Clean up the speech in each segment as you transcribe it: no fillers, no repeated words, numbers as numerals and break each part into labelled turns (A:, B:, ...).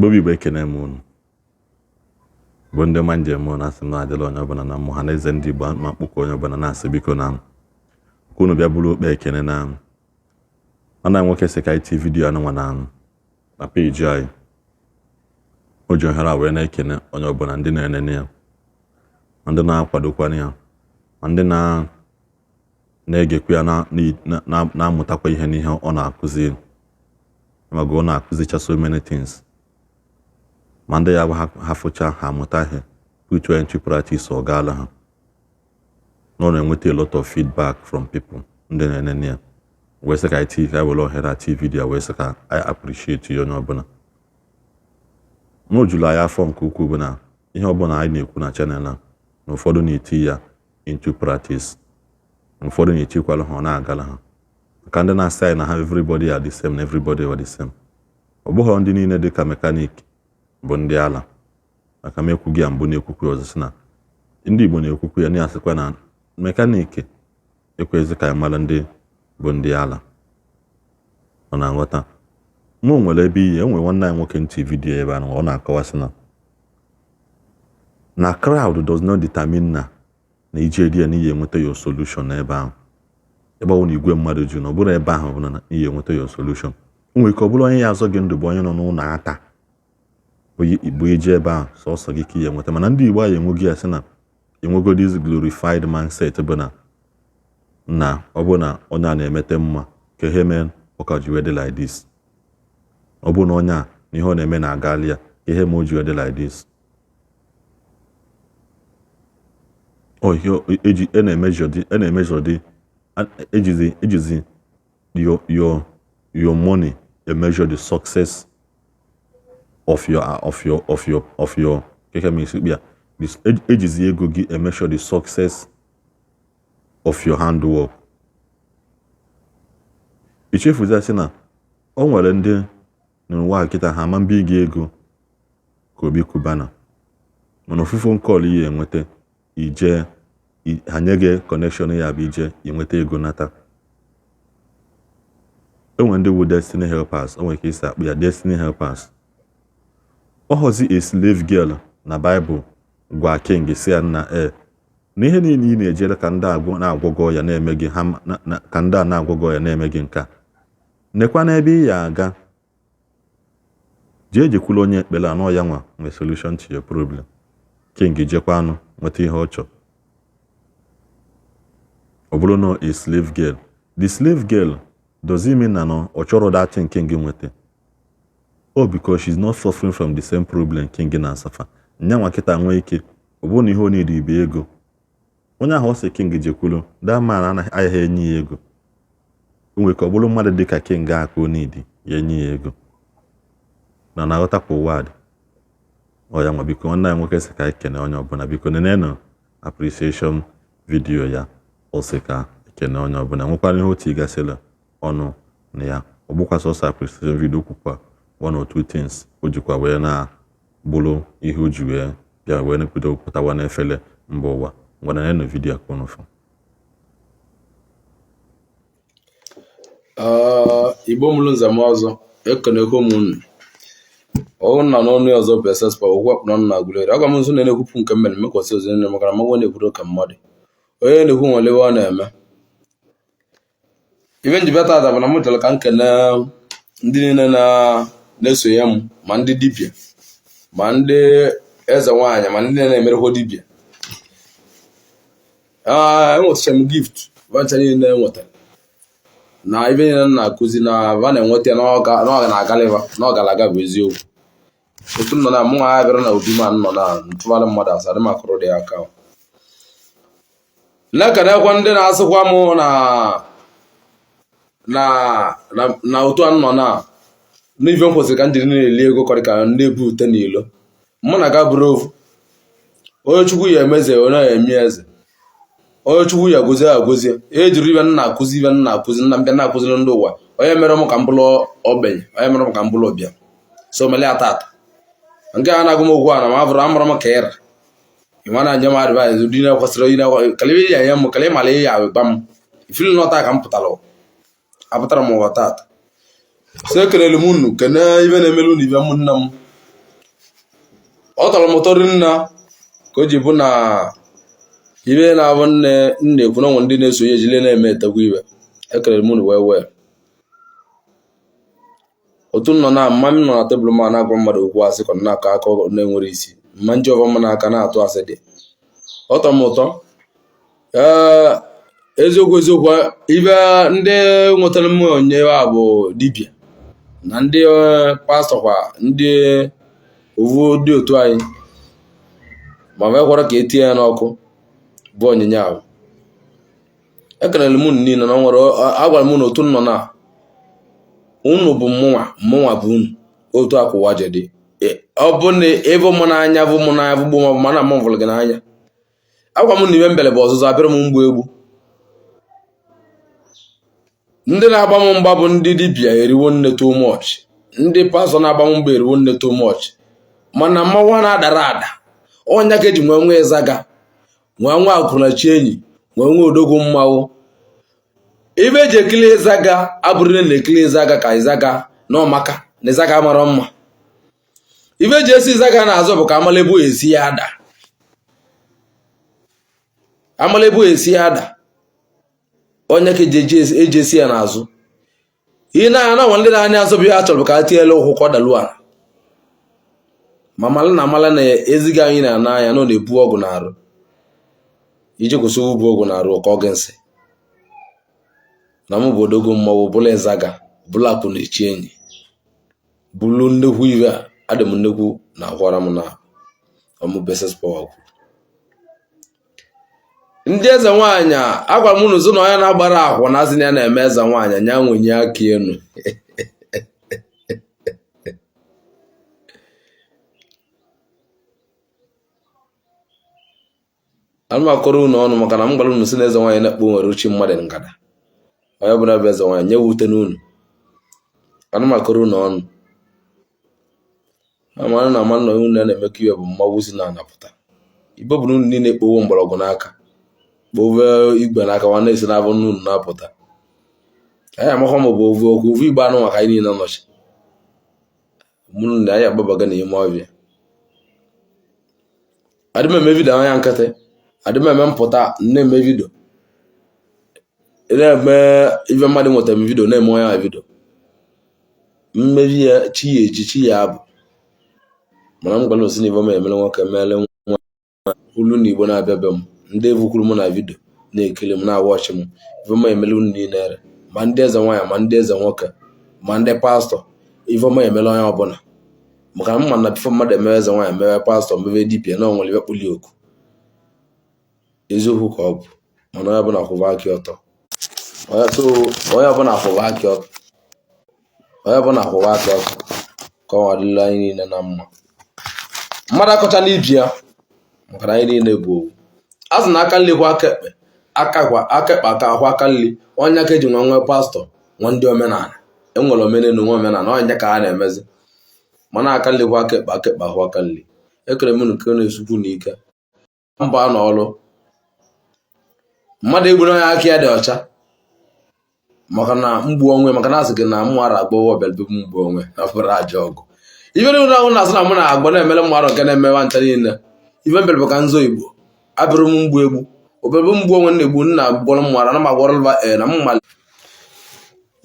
A: Bobby Bekene Moon. Bonde manje mo na asị na adịla onye ọbụla na mmụ ha na eze ndị Igbo ma kpụkọ onye ọbụla na-asị biko na unu bịa bụrụ okpe ekene na ọ na nwoke si ka iti vidiyo anụnwa na peji anyị o ji ohere a wee na-ekene onye ọbụla ndị na-enene ya ndị na-akwadokwana ya ndị na-egekwa ya na-amụtakwa ihe n'ihe ọ na-akụzi maga ọ na-akụzicha so many things ma ndị ya ha fụcha ha amụta ihe put into practice ọ gaala ha nọ na-enweta a lot of feedback from people ndị na-enene ya wee sị ka iti ka were ohere ati vidiyo wee sị ka I appreciate ya onye ọbụla n'ojulu anyị afọ nke ukwuu bụ na ihe ọbụla anyị na-ekwu na channel na ụfọdụ na-eti ya into practice ụfọdụ na-etikwala ha ọ na-agala ha maka ndị na-asị anyị na ha everybody are the same na everybody are the same ọ bụghị ndị niile dị ka mekanik bụ ndị ala maka m ekwughị ya mbụ na-ekwukwu ọzọ sị na ndị Igbo na-ekwukwu ya na-asịkwa na mekanik ekwezi ka anyị mara ndị bụ ndị ala ọ na-aghọta mụ nwere ebe ihe enwere nwanne anyị nwoke ntị vidiyo ebe ahụ ọ na-akọwasị na crowd does not determine na ije dị ya n'ihe enweta your solution n'ebe ahụ ebe ọ na igwe mmadụ ju na ọ bụrụ ebe ahụ bụ na ihe enweta your solution nwere ike ọ bụrụ onye ya azọ gị ndụ bụ onye nọ n'ụlọ ata bụ ije ebe ahụ sọsọ gị ka ihe enweta mana ndị Igbo anyị enweghị ya sị na enwego this glorified mindset bụ na ọ bụ na onye a na-emete mma ka ihe mee ụka ji wee dị like this ọ bụ na onye a na ihe ọ na-eme na-agali ya ka ihe ma o ji wee dị like this ejizi your money to measure the success of your ejizi ego gị measure the success of your handwork. Ichefuzi sị na o nwere ndị n'ụwa kịta ha ama mbi gị ego ka obi kubana mana ofufu nkọl ihe enweta ije ha nye gị connection ya bụ ije inweta ego nata. Enwe ndị wu destiny helpers, o nwere ka isi akpụ ya destiny helpers. Ọ họzi a slave girl na Bible gwa king si ya na n'ihe niile ị na-ejere ka ndị na-agwọgọ ya na-eme gị ka ndị a na-agwọgọ ya na-eme gị nka nekwa n'ebe ị ya aga jee jekwula onye ekpere anọ ya nwa nwee solution to your problem. King jekwa anụ nweta ihe ọ chọrọ. Ọ bụrụ na a slave girl, the slave girl doesn't mean na ọ chọrọ that thing king nweta because she's not suffering from the same problem king na-asafa. Nyanwa kịta nwee ike ọ bụrụ na ihe ọ na-edi ibe ego onye ahụ ọ sị king jekwulu that man anaghị enye ya ego. O nwere ka ọ bụrụ mmadụ dị ka king a ka ọ na-edi ya enye ya ego na aghọtakwa ụwa dị ọ ya nwa biko nwanne anyị nwoke sị ka ekene onye ọbụla biko nenenụ appreciation video ya ọ sị ka ekene onye ọbụla nwekwara ihe otu ịgasịla ọnụ na ya ọ bụkwa sọsọ appreciation video kwukwa one or two things o jikwa wee na bụrụ ihe o ji wee bịa wee nekwudo pụtawa n'efele mba ụwa ngwana nenụ vidiyo ka unu fụ.
B: Igbo mụrụ nzem ọzọ ekenekwa m unu ọ na n'ọnụ ọzọ bụ SSP okwu akpụ na agụleri agwa m nso na-ekwupụ nke mmere mekwasị ozi nne maka na magwa na-ekwuru ka mmadụ onye na-ekwu nwere ọ na-eme ibe nji bịata ada bụ na m chọrọ ka nkene ndị niile na-esonye m ma ndị dibịa ma ndị eze nwaanyị ma ndị na-emerekwa dibịa. Enwetacha m gift bacha niile enwetara na ibe niile na-akụzi na va na-enweta na ọ na-agaliva na ọ gara aga bụ eziokwu. Otu nọ na mụnwa ya bịara na obi ma nọ na ntụgharị mmadụ asarị makụrụ dị aka na-ekenekwa ndị na-asịkwa m na otu a nọ na n'ife m kwesịrị ka m jiri na-eli ego kọrị ka ndị ebu ute n'ilo mụ na ga bụrụ ofu onye Chukwu ya emeze onye ya eme eze onye Chukwu ya gozie agozie ejiri ibe nna akụzi ibe nna akụzi nna mbịa na-akụziri ndị ụwa onye mere m ka m bụrụ ogbenye onye mere m ka m bụrụ ọbịa so mele atata nke a na-agụ m okwu a na m abụrụ amụrụ m ka ịra ịma na njem advice ụdị na-ekwesịrị onye kalịbe ya nye m kalị mala ihe ya gba m ifili nọta ka m apụtara m ụwa tata so ekelele m unu kene ibe na-emelu na ibe m nna m ọ tọrọ m ụtọ rinna ka o ji bụ na ibe na-abụ nne ekwu na ụmụ ndị na-eso ya ejile na-eme etekwa ibe ekelere m unu wee otu nọ na mma m nọ na tebụl ma na-agwa mmadụ okwu asị ka na-akọ akọ na-enwere isi mma nji ọba mma n'aka na-atụ asị dị ọ tọrọ m ụtọ eziokwu ibe ndị nwetara m onye a bụ dibịa na ndị pastọ kwa ndị ovu dị otu anyị ma mekwara ka etinye ya n'ọkụ bụ onyinye ahụ ekelere m unu niile na nwere agwara m unu otu nọ na unu bụ mụnwa bụ unu otu akwụwa jedị ọ bụ na ịbụ m n'anya bụ m n'anya bụ gbo ma mana m vụrụ gị n'anya agwa m na ibe mbele bụ ọzụzụ abịara m mgbu egbu ndị na-agba m mgba bụ ndị dibịa eriwo nne too much ndị pastọ na-agba m mgba eriwo nne too much mana mmanwụ na-adara ada ọnya ka eji nwee nwa ịzaga nwee nwa akwụnachi enyi nwee nwa odogwu mmanwụ ibe eji ekili ịzaga abụrụ na ekili ịzaga ka ịzaga na ọmaka na ịzaga mara mma ibe eji esi ịzaga na-azụ bụ ka amalebu esi ya ada onye ka eji esi ya n'azụ ihe na nwa ndị na-anya azụ bụ ya chọrọ ka a tinyela ụkwụ ka ọ dalu ala ma mala na amala na eziga anyị na anya na ọ na-ebu ọgwụ n'arụ iji kwụsị ubu ọgwụ n'arụ ka ọ gị nsị na m bụ odogo mmanwụ bụla ịzaga bụla akụ na-echi enyi bụlu nnekwu ibe a adị m nnekwu na akwara m na ọmụbeses pawa kwuru ndị eze nwaanyị agwara m unu zụ na onye na-agbara akwụ na azị ya na-eme eze nwaanyị nya nwenye aka enu anụmakọrọ unu ọnụ maka na m gwara unu si na eze nwaanyị na-ekpo nwere uchi mmadụ ngada onye bụla bụ eze nwaanyị nye wute n'unu anụmakọrọ unu ọnụ amanụ na amanụ na unu na-emekọ iwe bụ mmanwụ si na-anapụta ibe bụ unu niile ekpowo mgbọrọgwụ n'aka kpowe igwe n'aka nwanne esi na-abụ unu na-apụta anyị amakwa m bụ ovu igbe anụ maka anyị niile nọchi mụrụ na anyị agbabaga n'ime ọbịa adịm eme vidio anya nkịtị adịm eme mpụta na-eme vidio na-eme ibe mmadụ nwetara m vidio na-eme onye vidio mmebi ya chi ya eji chi ya abụ mana m gwara osi na ibe m emere nwoke meele nwa ulu na Igbo na-abịa be m ndị evukwuru m na vidio na-ekele m na-awọchị m ife m emele unu niile ere ma ndị eze nwaanyị ma ndị eze nwoke ma ndị pastọ ife m emele onye ọbụla maka m ma na bifo mmadụ emewe eze nwaanyị mewe pastọ mewe dibịa na onwere ibe kpuli oku eziokwu ka ọ bụ mana onye ọbụla kwụba aka ọtọ onye ọbụla kwụba aka ọtọ ka ọ nwadịla anyị niile na mma mmadụ akọcha n'ibi ya maka na anyị niile bụ owu azụ na aka nli kwa aka ahụ aka nli onye aka eji nwe pastọ nwa ndị omenala enwere omenelu nwa omenala onye ka ha na-emezi mana aka nli kwa aka ahụ aka nli ekere m nke na-esukwu n'ike mba n'ọrụ mmadụ egburu onye aka ya dị ọcha maka na mgbu onwe maka na asị gị na mmụ ara agbawa ọbịalbe mgbu onwe afọrọ aja ọgụ ibe ndị ahụ na-asụ na mụ na agba na-emere mmadụ nke na-emewa ncha niile ibe mbere bụ ka nzo Igbo abịrụ m mgbu egbu obebe mgbu onwe na-egbu nna gbọrọ mmara na magwọrọba na mmali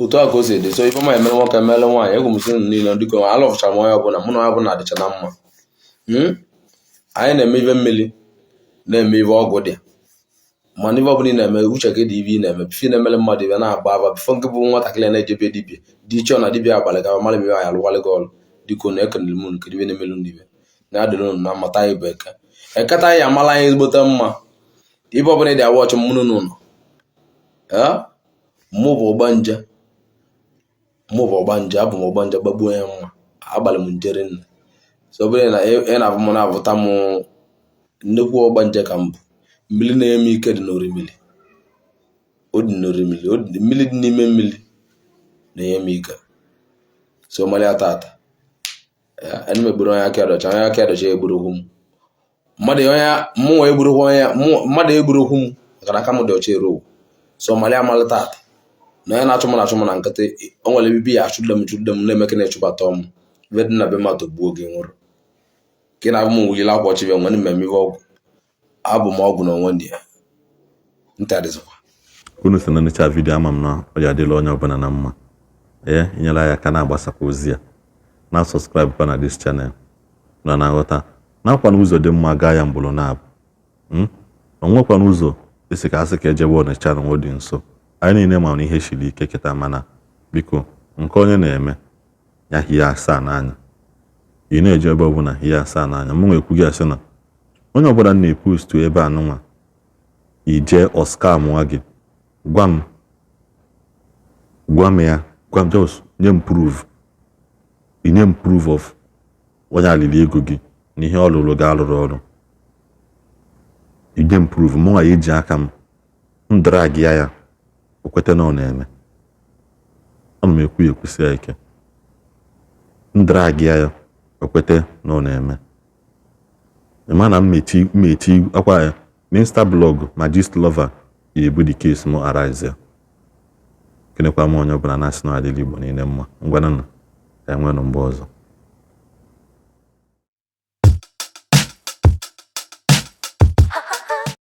B: otu a ka o si dị so ife ma emere nwoke emere nwaanyị egwu m si niile dịka alụfụchara m onye ọbụla mụ na onye ọbụla dịcha na mma anyị na-eme ibe mmiri na-eme ibe ọgwụ dị mana ibe ọbụla ị na-eme uche gị dị ibe ị na-eme bife na-emere mmadụ ibe na-agba aba bifo nke bụ nwatakịrị na-ejebe dibịa dị iche na dibịa abalị ga mara ebe anyị alụwalị gị ọrụ dịka na ekenere m nke ibe na-emelu ndị ibe na-adịrị unu na mmata anyị bụ eketa anyị amala anyị ezigbote mma ibe ọbụla dị awa ọchị mmụrụ n'ụlọ mụ bụ ọgbanje abụ m ọgbanje gbagbuo ya mma agbalị m njere nna so ọbụla na ị na-abụ m na-abụta m nnekwu ọgbanje ka mbụ mmiri na-eme ike dị n'orimili mmiri dị n'ime mmiri na-enye m ike so mali atata anyị megburu onye aka ọdọcha egburokwu m mmadụ egburokwu m maka na aka m dị ọcha eru so mali amalite ata na onye na-achụ m na nkịtị o nwere bibi ya achụde m na-emeke na-echụbata m ibe dị na be mmadụ gbuo oge nwụrụ ka ị na-abụ m wuyile akwa ọchịbịa nwere mmemme ọgwụ abụ m ọgwụ na onwe ndị ya ntadịzikwa
A: unu si na nnecha vidiyo ama m na ọ ya adịla onye ọbụla na mma inyela ya aka na-agbasakwa ozi ya na sọskraịbụ kwa na dis chanel na na-aghọta nakwana ụzọ dị mma gaa ya mgbụrụ na-abụ o nwekwana ụzọ esi ka asị ka ejebe Ọnịcha na ọ dị nso anyị niile ma na ihe siri ike kịta mana biko nke onye na-eme ya hie asaa n'anya ị na-eje ebe ọbụla hie asaa n'anya m nwekwu gị asị na onye ọbụla na-epostu ebe anụnwa ije ọska mụa gị gwa m ya just nye m proof of onye alili ego gị na ihe ọ lụrụ gị alụrụ ọrụ inye m proof mụnwa ya eji aka m drag ya o kweta na ọ na-eme ọ m ekwu ekwusi ya ike m drag ya o kweta na ọ na-eme ịma na mmechi akwa ya n'insta blog ma gist lover ya ebu the case m arise ya kenekwa m onye ọbụla na-asị na adịla Igbo niile mma ngwanụ enwenụ mgbe ọzọ